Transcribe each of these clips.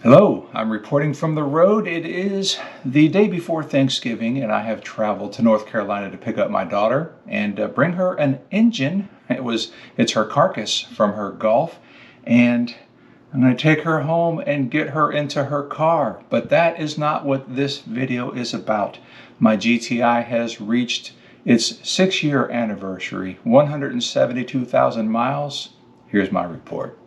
Hello, I'm reporting from the road. It is the day before Thanksgiving, and I have traveled to North Carolina to pick up my daughter and bring her an engine. It's her carcass from her Golf, and I'm going to take her home and get her into her car. But that is not what this video is about. My GTI has reached its 6-year anniversary, 172,000 miles. Here's my report.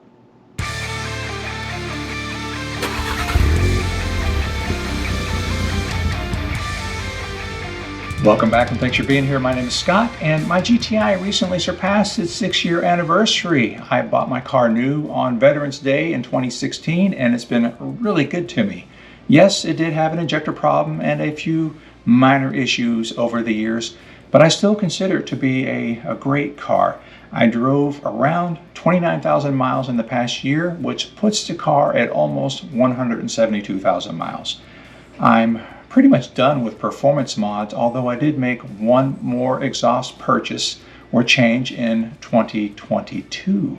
Welcome back and thanks for being here. My name is Scott and my GTI recently surpassed its 6-year anniversary. I bought my car new on Veterans Day in 2016 and it's been really good to me. Yes, it did have an injector problem and a few minor issues over the years, but I still consider it to be a great car. I drove around 29,000 miles in the past year, which puts the car at almost 172,000 miles. I'm pretty much done with performance mods, although I did make one more exhaust purchase or change in 2022.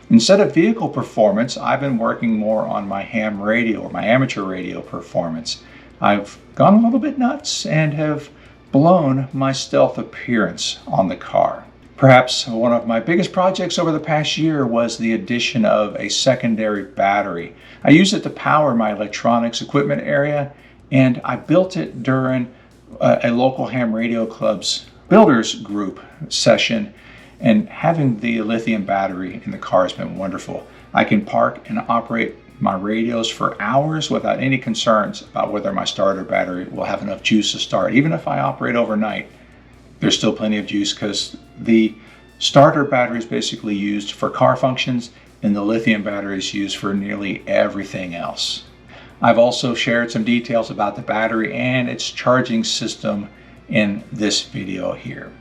Instead of vehicle performance, I've been working more on my ham radio or my amateur radio performance. I've gone a little bit nuts and have blown my stealth appearance on the car. Perhaps one of my biggest projects over the past year was the addition of a secondary battery. I use it to power my electronics equipment area, and I built it during a local ham radio club's builders group session, and having the lithium battery in the car has been wonderful. I can park and operate my radios for hours without any concerns about whether my starter battery will have enough juice to start. Even if I operate overnight, there's still plenty of juice because the starter battery is basically used for car functions and the lithium battery is used for nearly everything else. I've also shared some details about the battery and its charging system in this video here.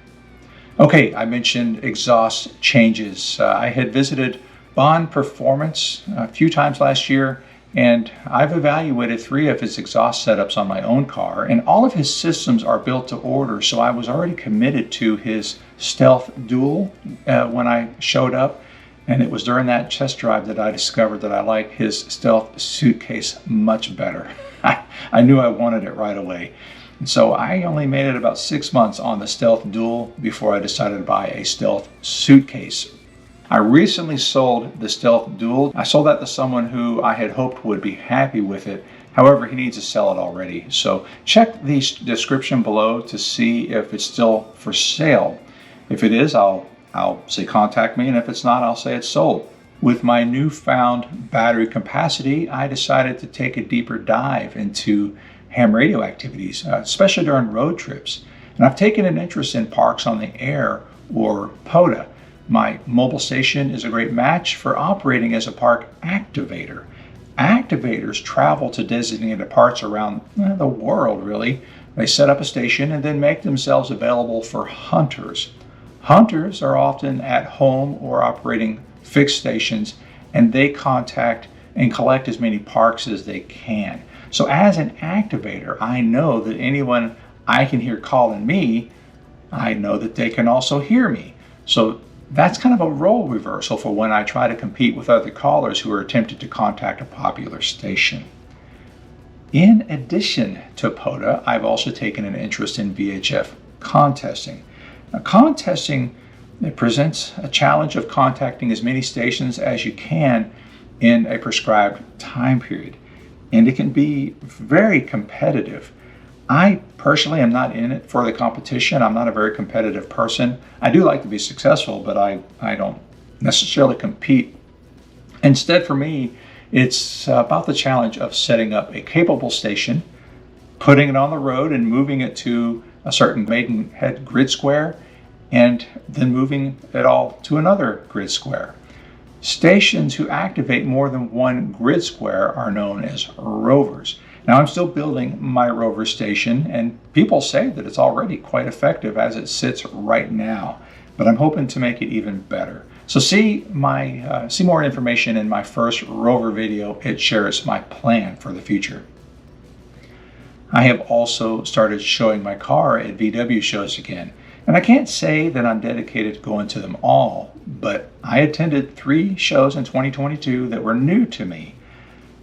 Okay, I mentioned exhaust changes. I had visited Bond Performance a few times last year, and I've evaluated 3 of his exhaust setups on my own car, and all of his systems are built to order, so I was already committed to his Stealth Dual when I showed up. And it was during that test drive that I discovered that I like his Stealth suitcase much better. I knew I wanted it right away. And so I only made it about 6 months on the Stealth Dual before I decided to buy a Stealth suitcase. I recently sold the Stealth Dual. I sold that to someone who I had hoped would be happy with it. However, he needs to sell it already. So check the description below to see if it's still for sale. If it is, I'll say contact me, and if it's not, I'll say it's sold. With my newfound battery capacity, I decided to take a deeper dive into ham radio activities, especially during road trips. And I've taken an interest in Parks on the Air, or POTA. My mobile station is a great match for operating as a park activator. Activators travel to designated parts around the world, really. They set up a station and then make themselves available for hunters. Hunters are often at home or operating fixed stations, and they contact and collect as many parks as they can. So as an activator, I know that anyone I can hear calling me, I know that they can also hear me. So that's kind of a role reversal for when I try to compete with other callers who are attempting to contact a popular station. In addition to POTA, I've also taken an interest in VHF contesting. Now, contesting, it presents a challenge of contacting as many stations as you can in a prescribed time period, and it can be very competitive. I personally am not in it for the competition. I'm not a very competitive person. I do like to be successful, but I don't necessarily compete. Instead, for me, it's about the challenge of setting up a capable station, putting it on the road and moving it to a certain Maidenhead grid square, and then moving it all to another grid square. Stations who activate more than one grid square are known as rovers. Now, I'm still building my rover station, and people say that it's already quite effective as it sits right now, but I'm hoping to make it even better. So see more information in my first rover video. It shares my plan for the future. I have also started showing my car at VW shows again. And I can't say that I'm dedicated to going to them all, but I attended 3 shows in 2022 that were new to me.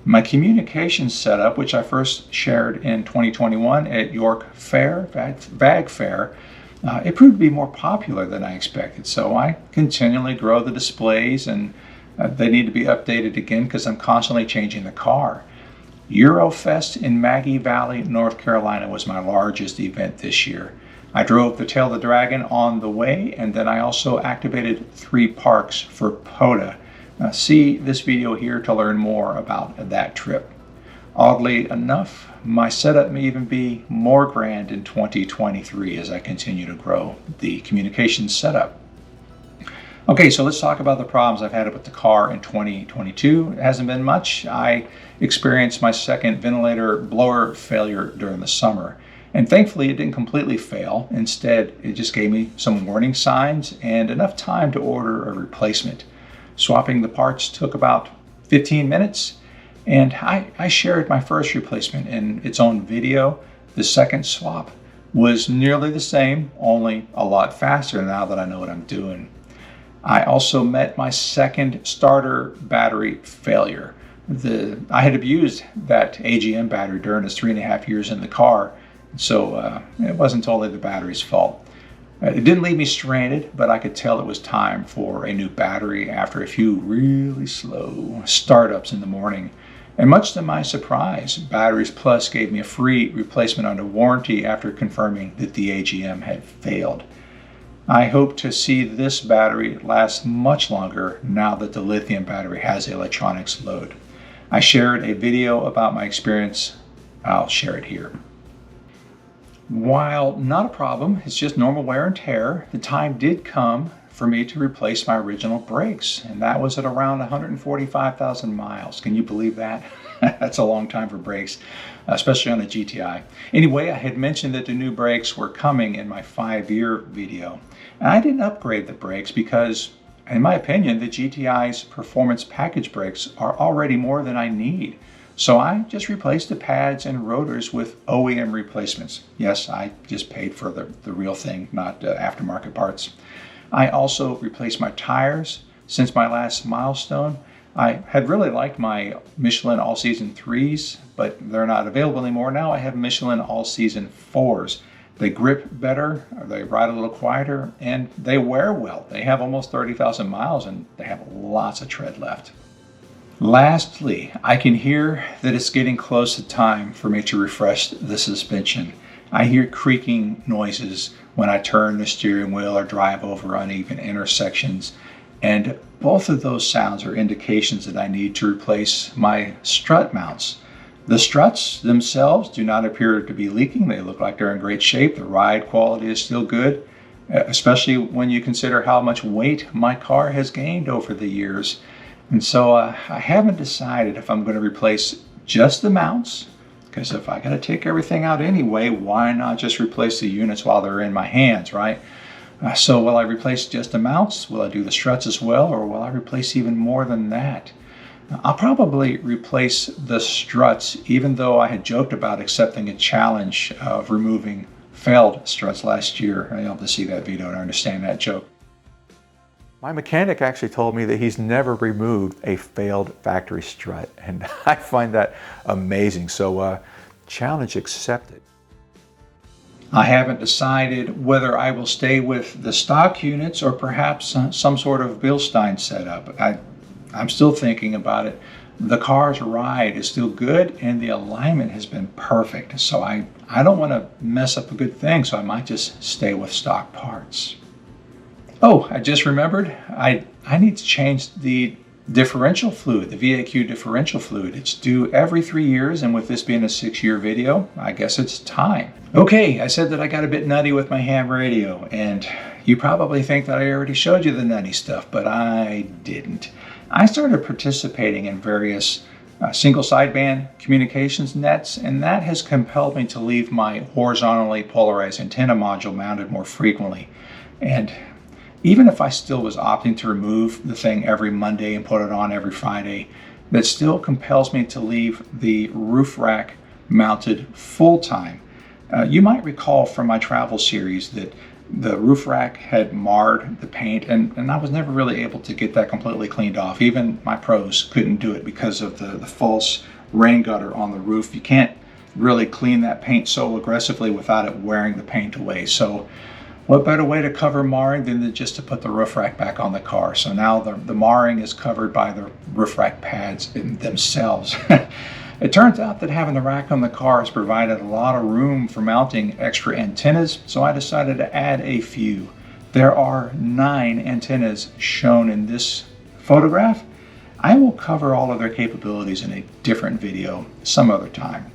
My communications setup, which I first shared in 2021 at York Fair, VAG Fair, it proved to be more popular than I expected. So I continually grow the displays, and they need to be updated again because I'm constantly changing the car. Eurofest in Maggie Valley, North Carolina was my largest event this year. I drove the Tail of the Dragon on the way, and then I also activated 3 parks for POTA. See this video here to learn more about that trip. Oddly enough, my setup may even be more grand in 2023 as I continue to grow the communications setup. Okay, so let's talk about the problems I've had with the car in 2022. It hasn't been much. I experienced my second ventilator blower failure during the summer. And thankfully, it didn't completely fail. Instead, it just gave me some warning signs and enough time to order a replacement. Swapping the parts took about 15 minutes, and I shared my first replacement in its own video. The second swap was nearly the same, only a lot faster now that I know what I'm doing. I also met my second starter battery failure. I had abused that AGM battery during its 3.5 years in the car, so it wasn't totally the battery's fault. It didn't leave me stranded, but I could tell it was time for a new battery after a few really slow startups in the morning. And much to my surprise, Batteries Plus gave me a free replacement under warranty after confirming that the AGM had failed. I hope to see this battery last much longer now that the lithium battery has the electronics load. I shared a video about my experience. I'll share it here. While not a problem, it's just normal wear and tear, the time did come for me to replace my original brakes, and that was at around 145,000 miles. Can you believe that? That's a long time for brakes, especially on a GTI. Anyway, I had mentioned that the new brakes were coming in my 5-year video. And I didn't upgrade the brakes because, in my opinion, the GTI's performance package brakes are already more than I need. So I just replaced the pads and rotors with OEM replacements. Yes, I just paid for the real thing, not aftermarket parts. I also replaced my tires. Since my last milestone, I had really liked my Michelin All-Season 3s, but they're not available anymore. Now I have Michelin All-Season 4s. They grip better, they ride a little quieter, and they wear well. They have almost 30,000 miles and they have lots of tread left. Lastly, I can hear that it's getting close to time for me to refresh the suspension. I hear creaking noises when I turn the steering wheel or drive over uneven intersections, and both of those sounds are indications that I need to replace my strut mounts. The struts themselves do not appear to be leaking. They look like they're in great shape. The ride quality is still good, especially when you consider how much weight my car has gained over the years. And so I haven't decided if I'm going to replace just the mounts, because if I got to take everything out anyway, why not just replace the units while they're in my hands, right? So will I replace just the mounts? Will I do the struts as well, or will I replace even more than that? I'll probably replace the struts, even though I had joked about accepting a challenge of removing failed struts last year. You'll have to see that video to understand that joke. My mechanic actually told me that he's never removed a failed factory strut, and I find that amazing. So challenge accepted. I haven't decided whether I will stay with the stock units or perhaps some sort of Bilstein setup. I'm still thinking about it. The car's ride is still good and the alignment has been perfect. So I don't want to mess up a good thing, so I might just stay with stock parts. Oh, I just remembered, I need to change the differential fluid, the VAQ differential fluid. It's due every 3 years, and with this being a 6-year video, I guess it's time. Okay, I said that I got a bit nutty with my ham radio, and you probably think that I already showed you the nutty stuff, but I didn't. I started participating in various single sideband communications nets, and that has compelled me to leave my horizontally polarized antenna module mounted more frequently. And even if I still was opting to remove the thing every Monday and put it on every Friday, that still compels me to leave the roof rack mounted full time. You might recall from my travel series that the roof rack had marred the paint, and I was never really able to get that completely cleaned off. Even my pros couldn't do it because of the false rain gutter on the roof. You can't really clean that paint so aggressively without it wearing the paint away. So what better way to cover marring than just to put the roof rack back on the car? So now the marring is covered by the roof rack pads themselves. It turns out that having the rack on the car has provided a lot of room for mounting extra antennas, so I decided to add a few. There are 9 antennas shown in this photograph. I will cover all of their capabilities in a different video some other time.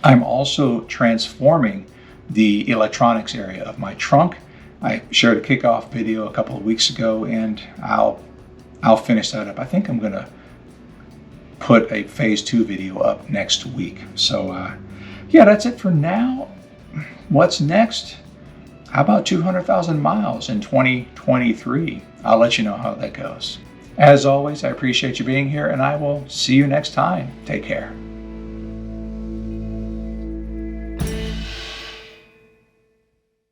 I'm also transforming the electronics area of my trunk. I shared a kickoff video a couple of weeks ago, and I'll finish that up. I think I'm gonna put a phase 2 video up next week. So yeah, that's it for now. What's next? How about 200,000 miles in 2023? I'll let you know how that goes. As always, I appreciate you being here, and I will see you next time. Take care.